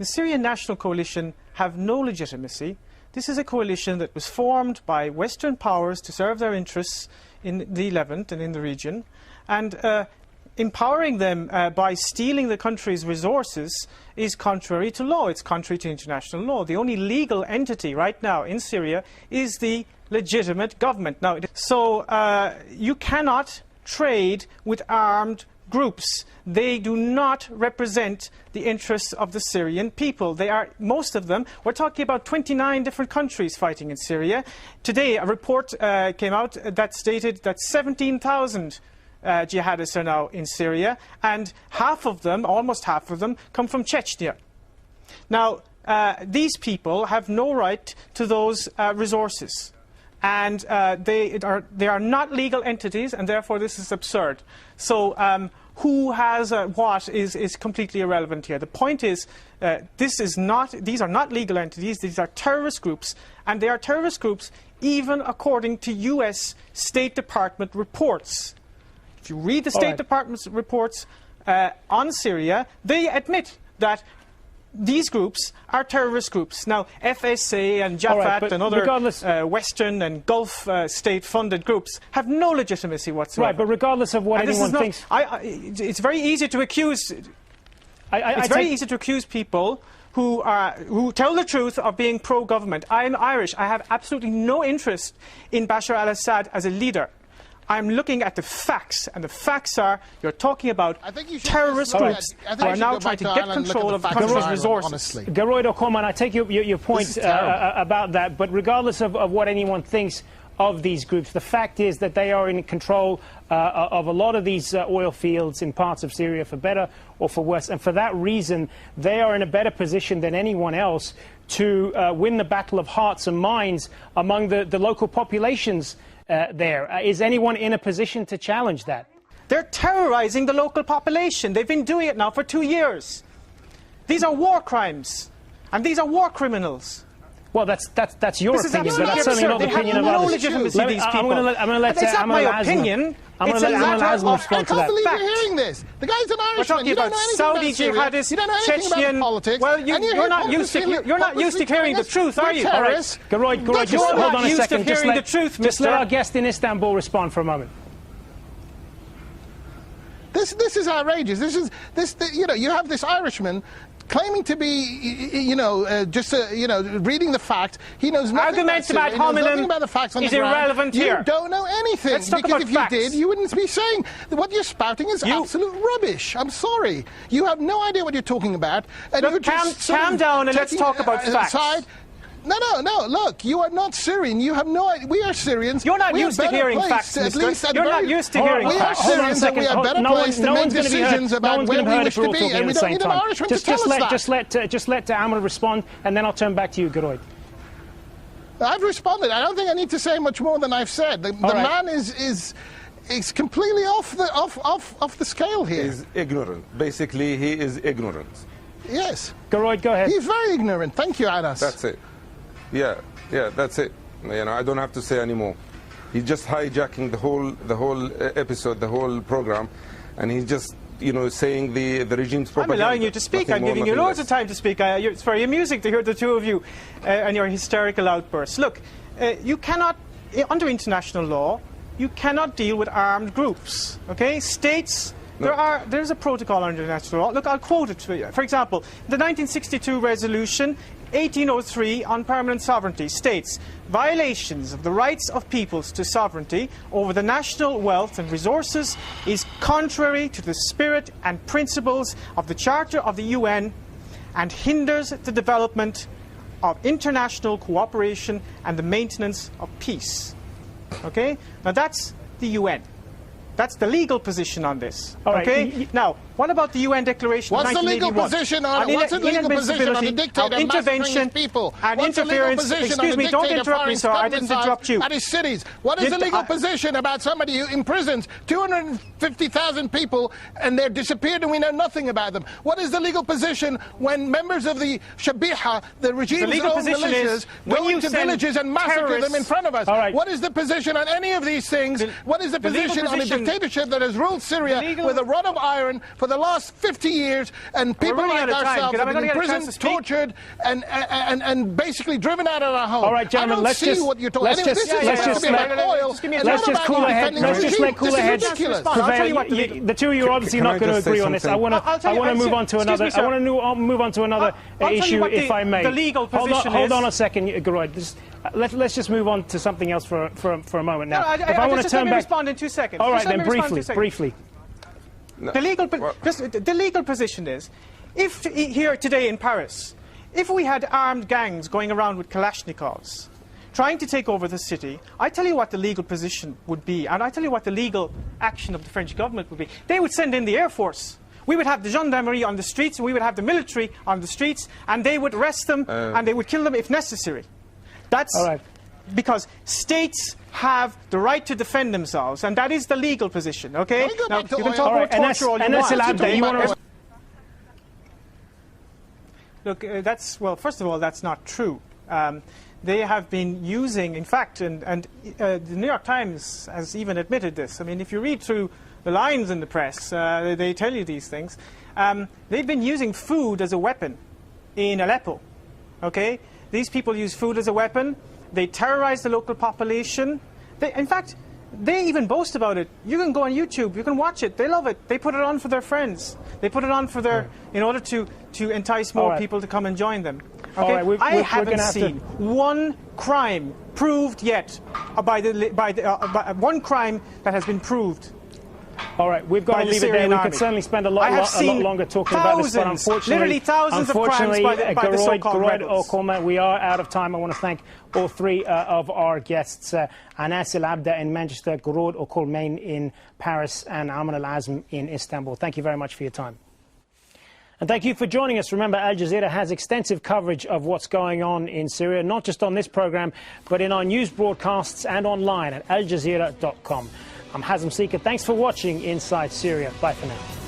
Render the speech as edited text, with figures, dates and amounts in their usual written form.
the Syrian National Coalition have no legitimacy. This is a coalition that was formed by Western powers to serve their interests in the Levant and in the region, and empowering them by stealing the country's resources is contrary to law. It's contrary to international law. The only legal entity right now in Syria is the legitimate government. Now, so you cannot trade with armed groups. They do not represent the interests of the Syrian people. They are, most of them, we're talking about 29 different countries fighting in Syria. Today, a report came out that stated that 17,000 jihadists are now in Syria, and half of them, almost half of them, come from Chechnya. Now, these people have no right to those resources, and they are not legal entities, and therefore this is absurd. So who has what is completely irrelevant here. The point is, these are not legal entities, these are terrorist groups, and they are terrorist groups even according to US State Department reports. If you read the State Department's reports on Syria, they admit that these groups are terrorist groups. Now, FSA and Jafat and other Western and Gulf state-funded groups have no legitimacy whatsoever. Right, but regardless of what anyone thinks... it's very easy to accuse... it's very easy to accuse people who tell the truth of being pro-government. I'm Irish. I have absolutely no interest in Bashar al-Assad as a leader. I'm looking at the facts, and the facts are you're talking about terrorist groups who are now trying to get control of the country's resources. Gearóid Ó Colmáin, I take your point about that, but regardless of what anyone thinks of these groups, the fact is that they are in control of a lot of these oil fields in parts of Syria, for better or for worse, and for that reason they are in a better position than anyone else to win the battle of hearts and minds among the local populations there. Is anyone in a position to challenge that? They're terrorizing the local population. They've been doing it now for 2 years. These are war crimes, and these are war criminals. Well, that's your opinion, but that's certainly not the opinion of others. They have no legitimacy, these people. I'm going to let it's not my opinion. It's a matter of I can't believe you're hearing this. The guy's an Irishman. We're talking about Saudi jihadists, Chechen. Well, you're not used to hearing the truth, are you? All right, Gearóid, just hold on a second. Just let our guest in Istanbul respond for a moment. This is outrageous. You have this Irishman claiming to be, reading the fact. He knows nothing about nothing about the facts on the ground. Irrelevant here. You don't know anything. Let's talk because about if facts. You did, you wouldn't be saying what you're spouting is absolute rubbish. I'm sorry. You have no idea what you're talking about. And Look, calm down and let's talk about facts. No. Look, you are not Syrian. You have no idea. We are Syrians. You're not used to hearing facts, mister. You're not used to hearing facts. We are Syrians, and we are better placed to make decisions about where we wish to be. And we don't need an Irishman to tell us that. Just let Amr respond, and then I'll turn back to you, Gearóid. I've responded. I don't think I need to say much more than I've said. The man is completely off the scale here. He's ignorant. Basically, he is ignorant. Yes. Gearóid, go ahead. He's very ignorant. Thank you, Anas. That's it. Yeah, that's it. I don't have to say anymore. He's just hijacking the whole episode, the whole program, and he's just, saying the regime's propaganda. I'm allowing you to speak. I'm giving you loads of time to speak. It's very amusing to hear the two of you and your hysterical outbursts. Look, you cannot, under international law, you cannot deal with armed groups. Okay, states. There's a protocol under international law. Look, I'll quote it to you. For example, the 1962 resolution 1803 on permanent sovereignty states, violations of the rights of peoples to sovereignty over the national wealth and resources is contrary to the spirit and principles of the Charter of the UN and hinders the development of international cooperation and the maintenance of peace. Okay? Now that's the UN. That's the legal position on this. Okay? Now, what about the UN Declaration of 1981? What's the legal position on the dictator massacring his people? And interference. Excuse me, don't interrupt me, sir. I didn't interrupt you. At his cities. What is the legal position about somebody who imprisons 250,000 people and they're disappeared and we know nothing about them? What is the legal position when members of the Shabiha, the regime's own militias, go into villages and massacre them in front of us? What is the position on any of these things? What is the position on a dictatorship that has ruled Syria with a rod of iron for the the last 50 years, and people like ourselves have been imprisoned, tortured, and basically driven out of our home. All right, gentlemen, let's just what you're talking. let's just let cooler heads prevail. The two of you are obviously not going to agree on this. I want to move on to another. I want to move on to another issue, if I may. The legal position. Hold on a second, Gearóid. Let's just move on to something else for a moment now. If I want to turn back, respond in 2 seconds. All right, then briefly. No. The legal position is, if here today in Paris, if we had armed gangs going around with Kalashnikovs, trying to take over the city, I tell you what the legal position would be, and I tell you what the legal action of the French government would be. They would send in the Air Force. We would have the gendarmerie on the streets, and we would have the military on the streets, and they would arrest them, and they would kill them if necessary. That's all right. Because states have the right to defend themselves, and that is the legal position, okay? Now, you can talk about torture all you want. Look, well, first of all, that's not true. They have been using, in fact, and the New York Times has even admitted this. I mean, if you read through the lines in the press, they tell you these things. They've been using food as a weapon in Aleppo, okay? These people use food as a weapon. They terrorize the local population. In fact, they even boast about it. You can go on YouTube. You can watch it. They love it. They put it on for their friends. They put it on for in order to entice more people to come and join them. Okay? I haven't seen one crime proved yet by one crime that has been proved. All right, we've got to leave it there. We could certainly spend a lot longer talking about this, but unfortunately, literally thousands of crimes by the so-called Gearóid Ó Colmáin, we are out of time. I want to thank all three of our guests, Anas El Abda in Manchester, Gearóid Ó Colmáin in Paris, and Aman Al Azm in Istanbul. Thank you very much for your time. And thank you for joining us. Remember, Al Jazeera has extensive coverage of what's going on in Syria, not just on this programme, but in our news broadcasts and online at aljazeera.com. I'm HandsoffSyria. Thanks for watching Inside Syria. Bye for now.